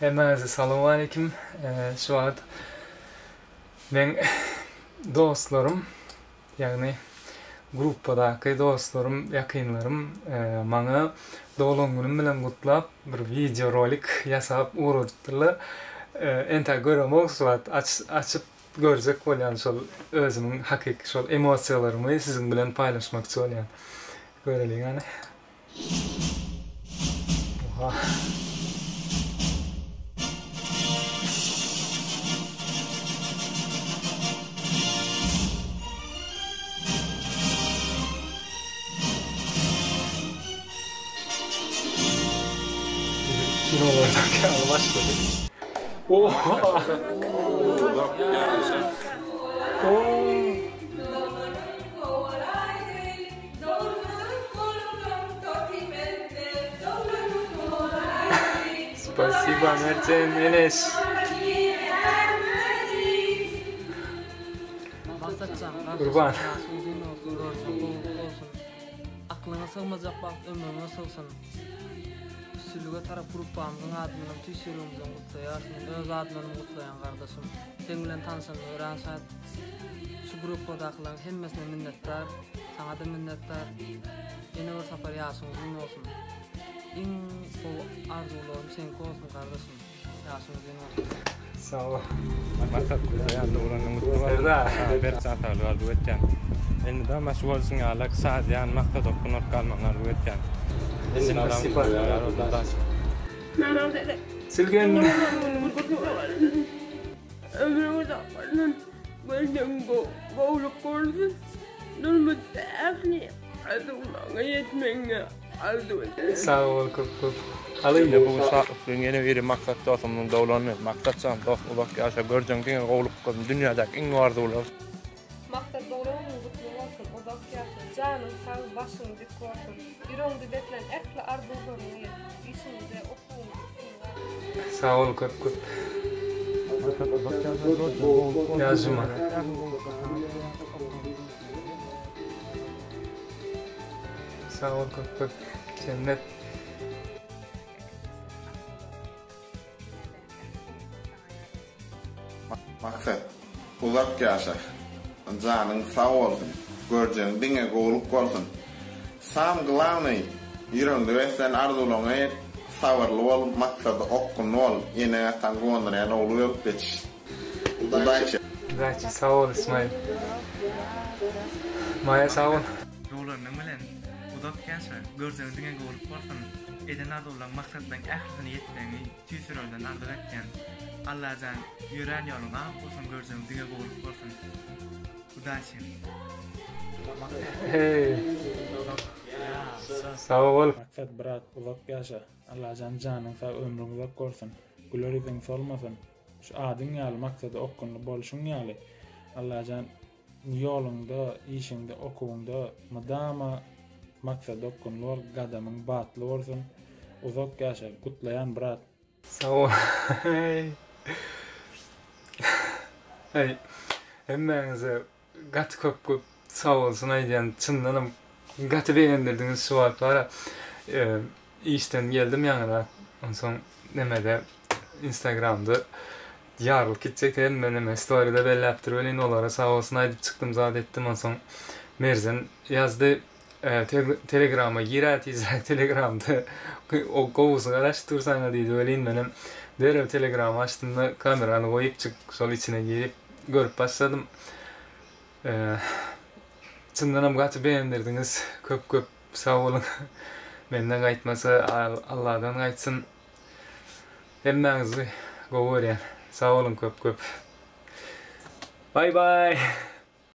Heminize selamun aleyküm. Şu an ben dostlarım, yani gruppadaki dostlarım, yakınlarım bana doğum günüm bilen kutlap bir video rolik yasap uğradılar. Enta göremok suat açıp görecek bolyan şol özümün hakiki şol emosiyalarımı sizin bilen paylaşmak istiyorum. Görelim yani. Oha. Kinolardaki al başladı. Oha! Спасибо, Мерцен, Enes. Kurban. Aklına sığmayacak bak, ömrüne sığsın. Üstülüge taraf grupamızın adını tüysürümüzün kutlayarsın, öz adını kutlayan kardeşim. Sen bilen tanışan, öğrensen, şu grupadakilerin hemmesine minnettar, sana da minnettar. Yeni bir safar yaşınız uzun olsun. En bol arzularım seninki olsun kardeşim. Yaşınız uzun olsun. Sağ ol. Maksat kuzayanda oranın mutlu var. Bir saat alıyor bu etken. Endi de meşgulsün alak saat yani maksat okunup kalmanlar bu etken. Silgen. Ömrümü dağlarının benden boğuluk korsun. Nurmu tehli adımına yetmenge aldı. Sağ ol köp. Alayım. Şimdi bu saat yeni bir maksat dostumun dağlanır. Maksat sen dost ulak yaşa göreceğin ki oğluk dünyadaki en vardı olur. Maksat doğrumun mutlu olsun, uzak yaşın, canın sağ başın dik olsun. Yüreğinde beklen ekle arzularını yer. İşinize okuyun. Sağ ol köp. Yazma. Sağ ol köp. Cennet. Maksat uzak yaşa. Canın sağ olsun. Göreceğin dine goluk olsun. Sam glavni yüreğinde beklen arzularını yer. Savarlı ol, maksat okun ol. Yine tanguanlara oluyor geç. Udayçı. Udayçı sağ ol İsmail. Maya sağ ol. Yollarının bilen uzak yaşa, göreceğin dine goluk olsun. Eden arzulan maksatdan ahlisini yettiğini tüysürölden arzu etken. Allah'tan yüreğin yoluna olsun göreceğin dine goluk olsun. Udayçı. Hey. Sağ ol. Maksat bırak uzak yaşa. Allah'ın canın sağ ömrün uzak korsun. Gülörüzün solmasın. Şu adın yali maksadı okunlu bolşun yali. Allah'ın yolunda, işinde, okuvunda madama maksad okunlu ol, gadamın batlı olsun. Uzak yaşa, kutlayan bırak. Sağ ol. Hey. Hey. Hemmenize gat köp sağ olsun aydiyan çınlanım. Gatı beğendirdiniz şu vaklara. İşten geldim yanına. Ondan sonra nemede Instagram'da yarılık gidecek hem story'de belli yaptır öyle olara sağ olsun aydıp çıktım zaten ettim. Ondan sonra Merzen yazdı Telegram'a girer izler Telegram'da o kovusu araştırsana deydi öyle benim derhal Telegram'ı açtım da kameranı koyup çık sol içine girip görüp başladım. Çındanam gatı beğendirdiniz köp sağ olun. Menden kaytmasa Allah'dan kaytsın. Hemmenizi govur yani. Sağ olun köp. Bye bye.